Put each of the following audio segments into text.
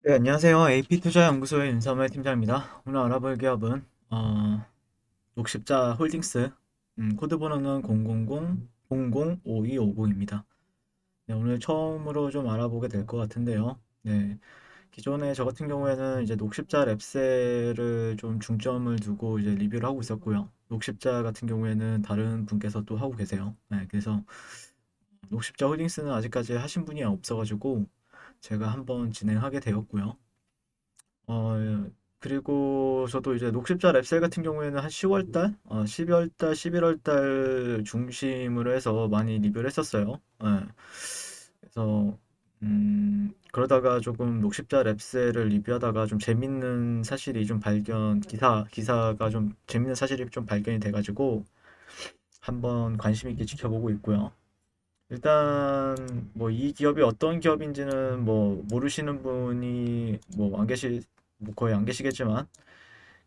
네, 안녕하세요. AP투자연구소의 윤삼의 팀장입니다. 오늘 알아볼 기업은 녹십자 홀딩스, 코드 번호는 000-005250입니다. 네, 오늘 처음으로 좀 알아보게 될 것 같은데요. 네, 기존에 저 같은 경우에는 이제 녹십자 랩셀을 좀 중점을 두고 이제 리뷰를 하고 있었고요. 녹십자 같은 경우에는 다른 분께서 또 하고 계세요. 네, 그래서 녹십자 홀딩스는 아직까지 하신 분이 없어가지고 제가 한번 진행하게 되었고요. 그리고 저도 이제 녹십자 랩셀 같은 경우에는 한 10월 달, 12월 달, 11월 달 중심으로 해서 많이 리뷰를 했었어요. 예. 그래서 그러다가 조금 녹십자 랩셀을 리뷰하다가 좀 재밌는 사실이 좀 기사가 좀 재밌는 사실이 좀 발견이 돼가지고 한번 관심 있게 지켜보고 있고요. 일단 뭐 이 기업이 어떤 기업인지는 뭐 모르시는 분이 뭐 안 계시 뭐 거의 안 계시겠지만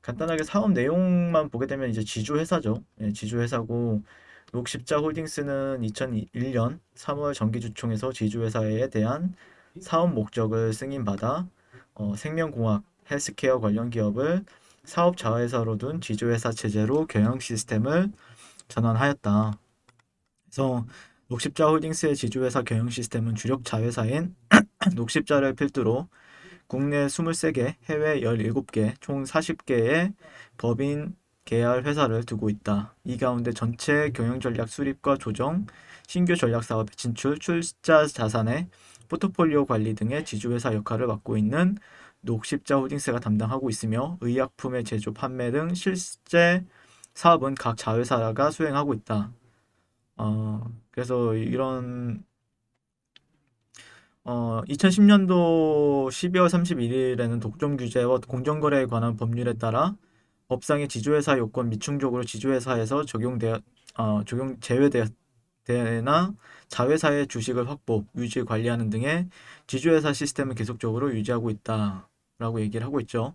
간단하게 사업 내용만 보게 되면 이제 지주회사죠. 예, 지주회사고 녹십자 홀딩스는 2001년 3월 정기주총에서 지주회사에 대한 사업 목적을 승인받아 생명공학, 헬스케어 관련 기업을 사업 자회사로 둔 지주회사 체제로 경영 시스템을 전환하였다. 그래서 녹십자 홀딩스의 지주회사 경영 시스템은 주력 자회사인 녹십자를 필두로 국내 23개, 해외 17개, 총 40개의 법인 계열 회사를 두고 있다. 이 가운데 전체 경영 전략 수립과 조정, 신규 전략 사업 진출, 출자 자산의 포트폴리오 관리 등의 지주회사 역할을 맡고 있는 녹십자 홀딩스가 담당하고 있으며 의약품의 제조, 판매 등 실제 사업은 각 자회사가 수행하고 있다. 그래서 이런 2010년도 12월 31일에는 독점 규제와 공정거래에 관한 법률에 따라 법상의 지주회사 요건 미충족으로 지주회사에서 적용 제외되나 자회사의 주식을 확보, 유지, 관리하는 등의 지주회사 시스템을 계속적으로 유지하고 있다라고 얘기를 하고 있죠.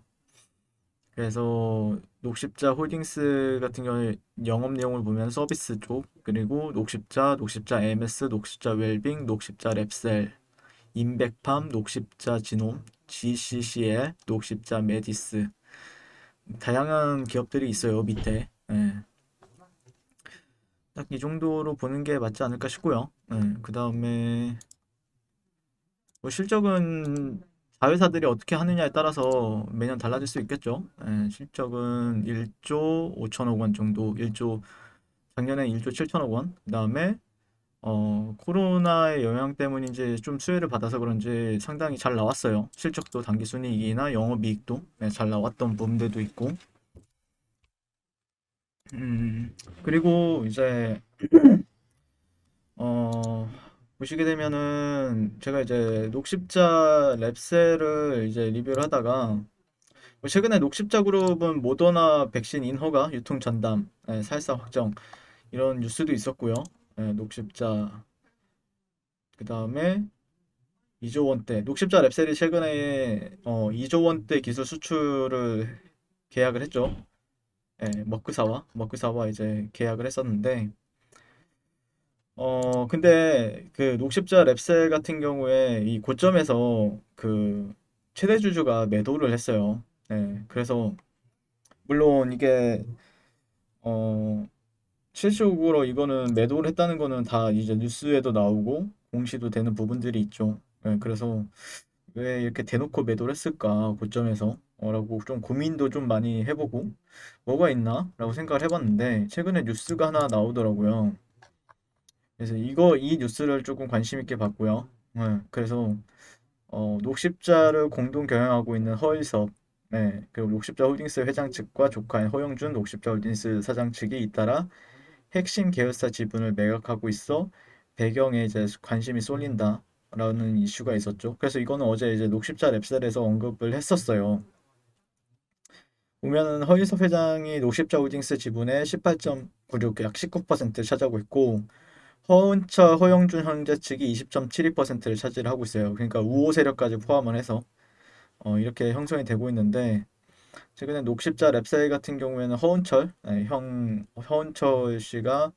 그래서 녹십자 홀딩스 같은 경우에 영업 내용을 보면 서비스 쪽, 그리고 녹십자 MS, 녹십자 웰빙, 녹십자 랩셀, 인백팜, 녹십자 지놈, GCCL, 녹십자 메디스 다양한 기업들이 있어요 밑에. 예. 딱 이 정도로 보는 게 맞지 않을까 싶고요. 예. 그 다음에 뭐 실적은 자회사들이 어떻게 하느냐에 따라서 매년 달라질 수 있겠죠. 예. 실적은 1조 5천억 원 정도, 1조 작년에 1조 7천억 원. 그 다음에 코로나의 영향 때문인지 좀 수혜를 받아서 그런지 상당히 잘 나왔어요. 실적도 당기순이익이나 영업이익도 네, 잘 나왔던 부분들도 있고. 그리고 이제 어, 보시게 되면은 제가 이제 녹십자 랩셀을 이제 리뷰를 하다가 뭐 최근에 녹십자 그룹은 모더나 백신 인허가 유통 전담 살사 확정 이런 뉴스도 있었고요. 녹십자 그 다음에 2조 원대 녹십자 랩셀이 최근에 2조 원대 기술 수출을 계약을 했죠. 머크사와 이제 계약을 했었는데 근데 그 녹십자 랩셀 같은 경우에 이 고점에서 그 최대 주주가 매도를 했어요. 그래서 물론 이게 어 실질적으로 이거는 매도를 했다는 거는 다 이제 뉴스에도 나오고 공시도 되는 부분들이 있죠. 그래서 왜 이렇게 대놓고 매도를 했을까 고점에서 라고 좀 고민도 좀 많이 해보고 뭐가 있나 라고 생각을 해봤는데 최근에 뉴스가 하나 나오더라고요. 그래서 이 뉴스를 조금 관심 있게 봤고요. 그래서 녹십자를 공동 경영하고 있는 허일섭, 그리고 녹십자 홀딩스 회장 측과 조카인 허영준 녹십자 홀딩스 사장 측이 잇따라 핵심 계열사 지분을 매각하고 있어 배경에 이제 관심이 쏠린다라는 이슈가 있었죠. 그래서 이거는 어제 이제 녹십자 랩셀에서 언급을 했었어요. 보면은 허일섭 회장이 녹십자 홀딩스 지분의 18.96, 약 19%를 차지하고 있고 허은철, 허영준 형제 측이 20.72%를 차지하고 있어요. 그러니까 우호 세력까지 포함을 해서 이렇게 형성이 되고 있는데 최근에 녹십자 랩셀 같은 경우에는 허은철 씨가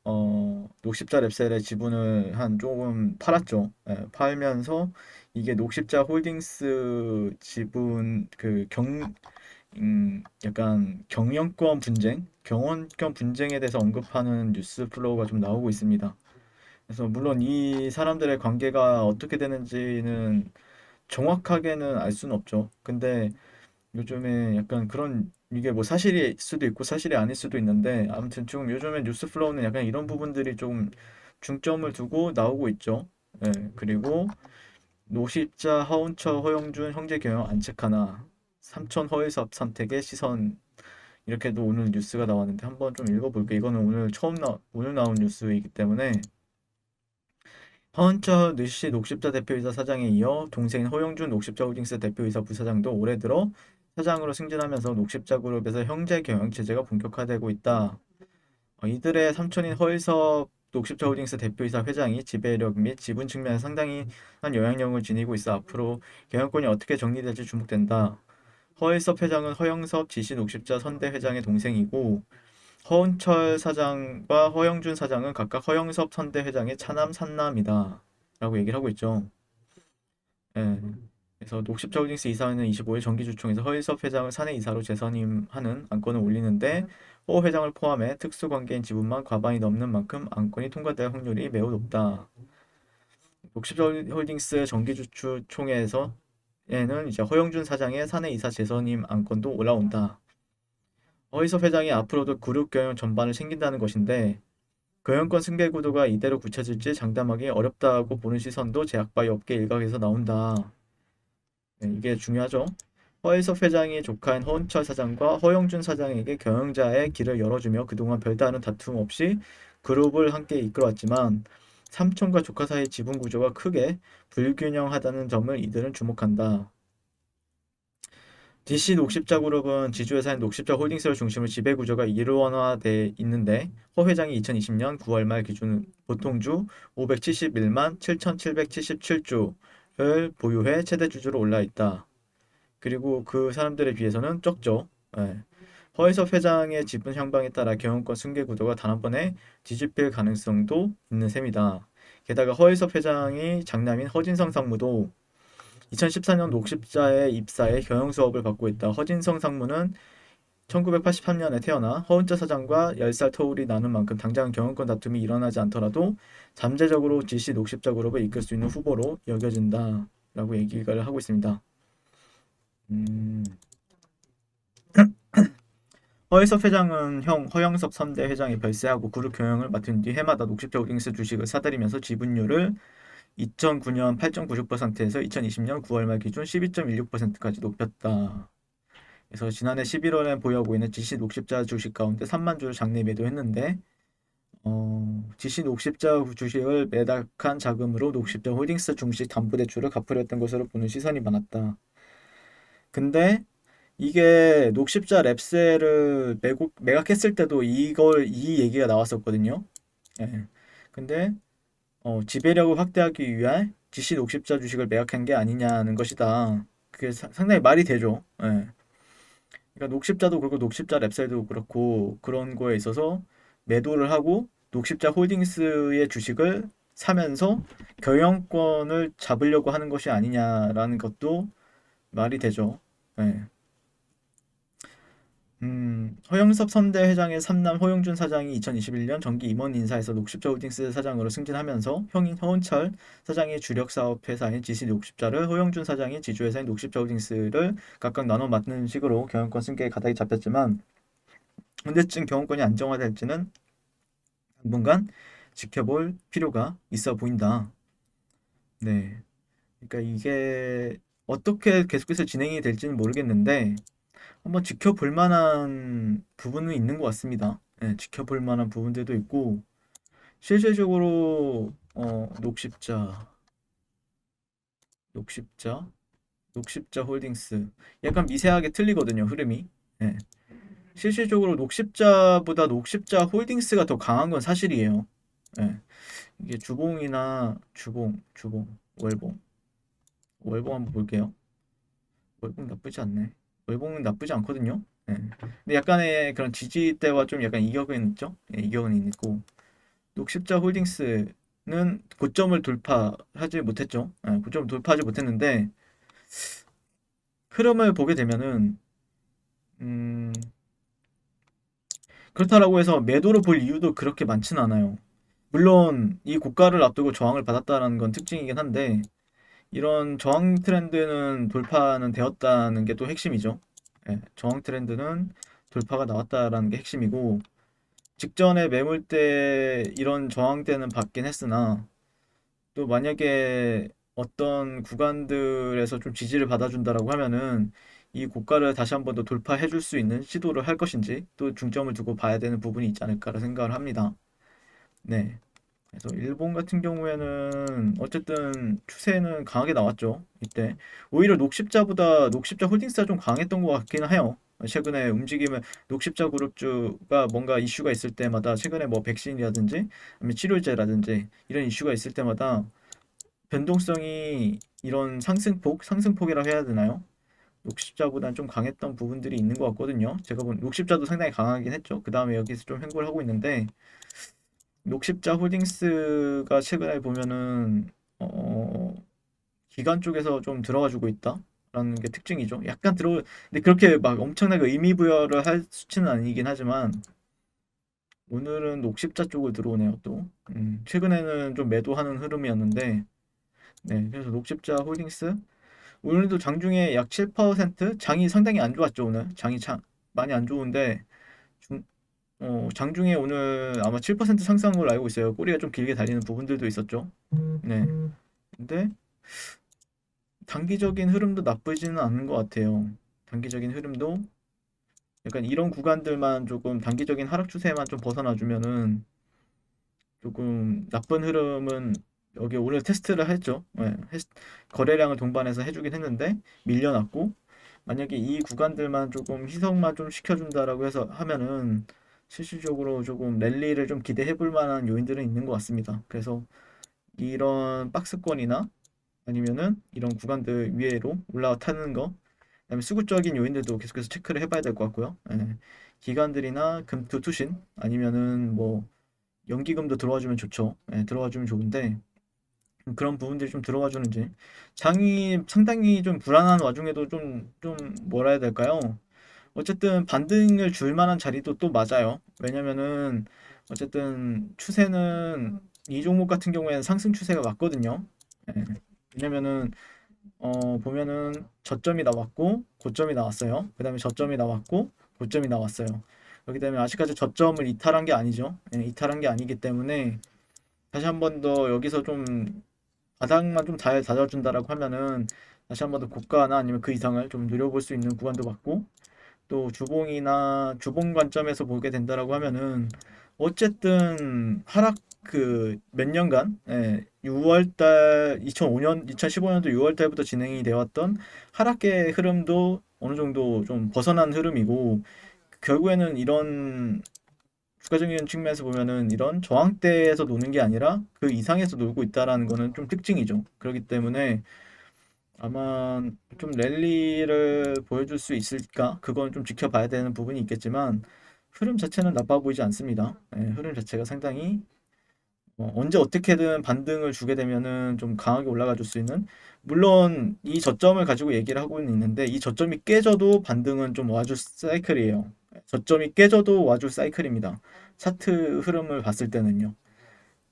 녹십자 랩셀의 지분을 한 조금 팔았죠. 예, 팔면서 이게 녹십자 홀딩스 지분 약간 경영권 분쟁에 대해서 언급하는 뉴스 플로우가 좀 나오고 있습니다. 그래서 물론 이 사람들의 관계가 어떻게 되는지는 정확하게는 알 수는 없죠. 근데 요즘에 약간 그런 이게 뭐 사실일 수도 있고 사실이 아닐 수도 있는데 아무튼 지금 요즘에 뉴스 플로우는 약간 이런 부분들이 좀 중점을 두고 나오고 있죠. 예, 그리고 노십자 하운처 허영준 형제 경영 안착하나 삼촌 허위사업 선택의 시선 이렇게도 오늘 뉴스가 나왔는데 한번 좀 읽어볼게요. 이거는 오늘 나온 뉴스이기 때문에 허은철 느씨 녹십자 대표이사 사장에 이어 동생인 허영준 녹십자 홀딩스 대표이사 부사장도 올해 들어 사장으로 승진하면서 녹십자 그룹에서 형제 경영 체제가 본격화되고 있다. 이들의 삼촌인 허일섭 녹십자 홀딩스 대표이사 회장이 지배력 및 지분 측면에 상당히 한 영향력을 지니고 있어 앞으로 경영권이 어떻게 정리될지 주목된다. 허일섭 회장은 허영섭 지시 녹십자 선대 회장의 동생이고 허은철 사장과 허영준 사장은 각각 허영섭 선대 회장의 차남 삼남이다. 라고 얘기를 하고 있죠. 예. 그래서 녹십자 홀딩스 이사회는 25일 정기주총에서 허일섭 회장을 사내 이사로 재선임하는 안건을 올리는데 허 회장을 포함해 특수관계인 지분만 과반이 넘는 만큼 안건이 통과될 확률이 매우 높다. 녹십자 홀딩스 정기주총회에서에는 이제 허영준 사장의 사내 이사 재선임 안건도 올라온다. 허일섭 회장이 앞으로도 그룹 경영 전반을 챙긴다는 것인데 경영권 승계 구도가 이대로 굳혀질지 장담하기 어렵다고 보는 시선도 제약바이 업계 일각에서 나온다. 네, 이게 중요하죠. 허일섭 회장이 조카인 허은철 사장과 허영준 사장에게 경영자의 길을 열어주며 그동안 별다른 다툼 없이 그룹을 함께 이끌어왔지만 삼촌과 조카 사이 지분 구조가 크게 불균형하다는 점을 이들은 주목한다. DC 녹십자 그룹은 지주회사인 녹십자 홀딩스를 중심으로 지배 구조가 일원화돼 있는데 허 회장이 2020년 9월 말 기준 보통주 571만 7,777주를 보유해 최대 주주로 올라 있다. 그리고 그 사람들에 비해서는 적죠. 예. 허혜섭 회장의 지분 향방에 따라 경영권 승계 구도가 단번에 뒤집힐 가능성도 있는 셈이다. 게다가 허혜섭 회장이 장남인 허진성 상무도 2014년 녹십자에 입사해 경영 수업을 받고 있다. 허진성 상무는 1983년에 태어나 허은자 사장과 10살 터울이 나는 만큼 당장은 경영권 다툼이 일어나지 않더라도 잠재적으로 GC 녹십자 그룹을 이끌 수 있는 후보로 여겨진다. 라고 얘기를 하고 있습니다. 허혜섭 회장은 형 허영섭 선대 회장이 별세하고 그룹 경영을 맡은 뒤 해마다 녹십자 홀딩스 주식을 사들이면서 지분율을 2009년 8.96%에서 2020년 9월 말 기준 12.16%까지 높였다. 그래서 지난해 11월에 보유하고 있는 GC 녹십자 주식 가운데 3만 주를 장내 매도했는데 GC 녹십자 주식을 매각한 자금으로 녹십자 홀딩스 중식 담보대출을 갚으려 했던 것으로 보는 시선이 많았다. 근데 이게 녹십자 랩셀을 매각했을 때도 이 얘기가 나왔었거든요. 예. 근데 지배력을 확대하기 위한 GC 녹십자 주식을 매각한 게 아니냐는 것이다. 그게 상당히 말이 되죠. 예. 그러니까 녹십자도 그렇고 녹십자 랩셀도 그렇고 그런 거에 있어서 매도를 하고 녹십자 홀딩스의 주식을 사면서 경영권을 잡으려고 하는 것이 아니냐라는 것도 말이 되죠. 예. 허영섭 선대 회장의 삼남 허영준 사장이 2021년 정기 임원 인사에서 녹십자 홀딩스 사장으로 승진하면서 형인 허은철 사장의 주력 사업 회사인 GC 녹십자를 허영준 사장의 지주회사인 녹십자 홀딩스를 각각 나눠 맡는 식으로 경영권 승계에 가닥이 잡혔지만 언제쯤 경영권이 안정화될지는 당분간 지켜볼 필요가 있어 보인다. 네. 그러니까 이게 어떻게 계속해서 진행이 될지는 모르겠는데 한번 지켜볼 만한 부분은 있는 것 같습니다. 네, 지켜볼 만한 부분들도 있고 실질적으로 녹십자, 녹십자 홀딩스 약간 미세하게 틀리거든요, 흐름이. 네. 실질적으로 녹십자보다 녹십자 홀딩스가 더 강한 건 사실이에요. 네. 이게 월봉, 월봉 한번 볼게요. 월봉 나쁘지 않네. 월봉은 나쁘지 않거든요. 네. 근데 약간의 그런 지지대와 좀 약간 이격은 있죠. 네, 이격은 있고 녹십자 홀딩스는 고점을 돌파하지 못했죠. 고점을 돌파하지 못했는데 흐름을 보게 되면은 음, 그렇다라고 해서 매도를 볼 이유도 그렇게 많지는 않아요. 물론 이 고가를 앞두고 저항을 받았다는 건 특징이긴 한데 이런 저항 트렌드는 돌파는 되었다는 게 또 핵심이죠. 저항 트렌드는 돌파가 나왔다라는 게 핵심이고 직전에 매물대 이런 저항대는 받긴 했으나 또 만약에 어떤 구간들에서 좀 지지를 받아준다라고 하면은 이 고가를 다시 한번 더 돌파해 줄 수 있는 시도를 할 것인지 또 중점을 두고 봐야 되는 부분이 있지 않을까라 생각을 합니다. 네. 그래서 일본 같은 경우에는 어쨌든 추세는 강하게 나왔죠. 이때 오히려 녹십자보다 녹십자 홀딩스가 좀 강했던 것 같기는 해요. 최근에 움직임을 녹십자 그룹주가 뭔가 이슈가 있을 때마다 최근에 뭐 백신이라든지 아니면 치료제라든지 이런 이슈가 있을 때마다 변동성이 이런 상승폭이라고 해야 되나요? 녹십자보다는 좀 강했던 부분들이 있는 것 같거든요. 제가 본 녹십자도 상당히 강하긴 했죠. 그 다음에 여기서 좀 횡보를 하고 있는데 녹십자 홀딩스가 최근에 보면은 어, 기관 쪽에서 좀 들어가지고 있다라는 게 특징이죠. 약간 근데 그렇게 막 엄청나게 의미 부여를 할 수치는 아니긴 하지만 오늘은 녹십자 쪽을 들어오네요 또. 최근에는 좀 매도하는 흐름이었는데 네, 그래서 녹십자 홀딩스 오늘도 장중에 약 7% 장이 상당히 안 좋았죠 오늘. 많이 안 좋은데 장중에 오늘 아마 7% 상승한 걸로 알고 있어요. 꼬리가 좀 길게 달리는 부분들도 있었죠. 네. 근데 단기적인 흐름도 나쁘지는 않은 것 같아요. 단기적인 흐름도 약간 이런 구간들만 조금 단기적인 하락 추세만 좀 벗어나주면은 조금 나쁜 흐름은 여기 오늘 테스트를 했죠. 네. 거래량을 동반해서 해주긴 했는데 밀려났고 만약에 이 구간들만 조금 희석만 좀 시켜준다라고 해서 하면은 실질적으로 조금 랠리를 좀 기대해 볼 만한 요인들은 있는 것 같습니다. 그래서 이런 박스권이나 아니면은 이런 구간들 위에로 올라타는 거, 그다음에 수급적인 요인들도 계속해서 체크를 해봐야 될 것 같고요. 기관들이나 금투 투신 아니면은 뭐 연기금도 들어와주면 좋죠. 들어와주면 좋은데 그런 부분들이 좀 들어와 주는지 장이 상당히 좀 불안한 와중에도 좀 뭐라 해야 될까요? 어쨌든 반등을 줄 만한 자리도 또 맞아요. 왜냐면은 어쨌든 추세는 이 종목 같은 경우에는 상승 추세가 맞거든요. 예. 왜냐면은 보면은 저점이 나왔고 고점이 나왔어요. 그다음에 저점이 나왔고 고점이 나왔어요. 그렇기 때문에 아직까지 저점을 이탈한 게 아니죠. 이탈한 게 아니기 때문에 다시 한번 더 여기서 좀 바닥만 좀 잘 다져준다라고 하면은 다시 한번 더 고가나 아니면 그 이상을 좀 누려볼 수 있는 구간도 맞고 또 주봉이나 주봉 관점에서 보게 된다라고 하면은 어쨌든 하락 그 몇 년간 6월달 2005년 2015년도 6월달부터 진행이 되었던 하락의 흐름도 어느 정도 좀 벗어난 흐름이고 결국에는 이런 주가적인 측면에서 보면은 이런 저항대에서 노는 게 아니라 그 이상에서 놀고 있다라는 거는 좀 특징이죠. 그렇기 때문에 아마 좀 랠리를 보여줄 수 있을까? 그건 좀 지켜봐야 되는 부분이 있겠지만 흐름 자체는 나빠 보이지 않습니다. 흐름 자체가 상당히 언제 어떻게든 반등을 주게 되면은 좀 강하게 올라가 줄 수 있는 물론 이 저점을 가지고 얘기를 하고는 있는데 이 저점이 깨져도 반등은 좀 와줄 사이클이에요. 저점이 깨져도 와줄 사이클입니다. 차트 흐름을 봤을 때는요.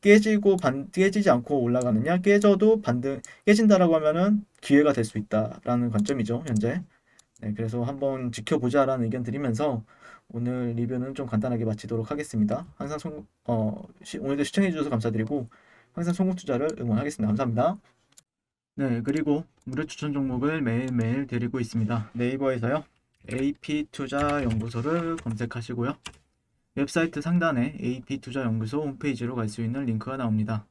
깨지지 않고 올라가느냐 깨져도 반등 깨진다라고 하면은 기회가 될 수 있다라는 관점이죠 현재. 네, 그래서 한번 지켜보자라는 의견 드리면서 오늘 리뷰는 좀 간단하게 마치도록 하겠습니다. 항상 오늘도 시청해 주셔서 감사드리고 항상 송국 투자를 응원하겠습니다. 감사합니다. 네, 그리고 무료 추천 종목을 매일매일 드리고 있습니다. 네이버에서요. AP투자연구소를 검색하시고요. 웹사이트 상단에 AP투자연구소 홈페이지로 갈 수 있는 링크가 나옵니다.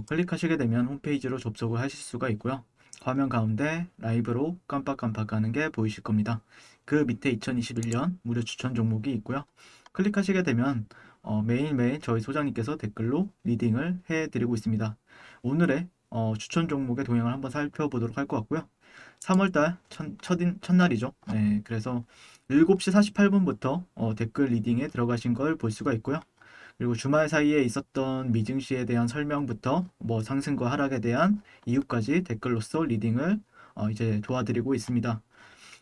클릭하시게 되면 홈페이지로 접속을 하실 수가 있고요. 화면 가운데 라이브로 깜빡깜빡하는 게 보이실 겁니다. 그 밑에 2021년 무료 추천 종목이 있고요. 클릭하시게 되면 매일매일 저희 소장님께서 댓글로 리딩을 해드리고 있습니다. 오늘의 추천 종목의 동향을 한번 살펴보도록 할 것 같고요. 3월달 첫날이죠. 네, 그래서 7시 48분부터 댓글 리딩에 들어가신 걸 볼 수가 있고요. 그리고 주말 사이에 있었던 미증시에 대한 설명부터 뭐 상승과 하락에 대한 이유까지 댓글로서 리딩을 이제 도와드리고 있습니다.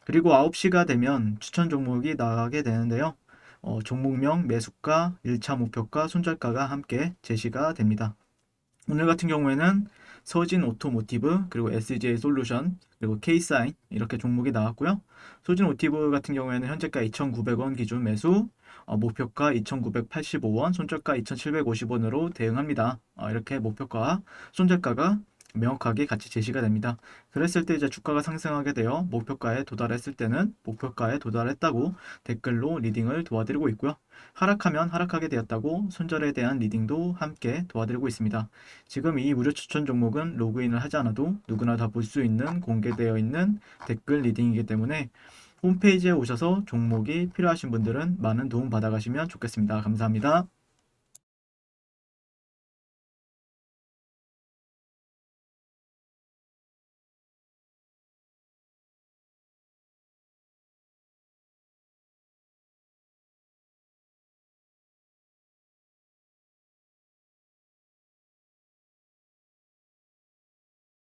그리고 9시가 되면 추천 종목이 나가게 되는데요. 종목명, 매수가, 1차 목표가, 손절가가 함께 제시가 됩니다. 오늘 같은 경우에는 서진 오토모티브, 그리고 SJ 솔루션, 그리고 K사인 이렇게 종목이 나왔고요. 서진 오티브 같은 경우에는 현재가 2,900원 기준 매수, 목표가 2,985원, 손절가 2,750원으로 대응합니다. 이렇게 목표가, 손절가가 명확하게 같이 제시가 됩니다. 그랬을 때 이제 주가가 상승하게 되어 목표가에 도달했을 때는 목표가에 도달했다고 댓글로 리딩을 도와드리고 있고요. 하락하면 하락하게 되었다고 손절에 대한 리딩도 함께 도와드리고 있습니다. 지금 이 무료 추천 종목은 로그인을 하지 않아도 누구나 다 볼 수 있는 공개되어 있는 댓글 리딩이기 때문에 홈페이지에 오셔서 종목이 필요하신 분들은 많은 도움 받아가시면 좋겠습니다. 감사합니다.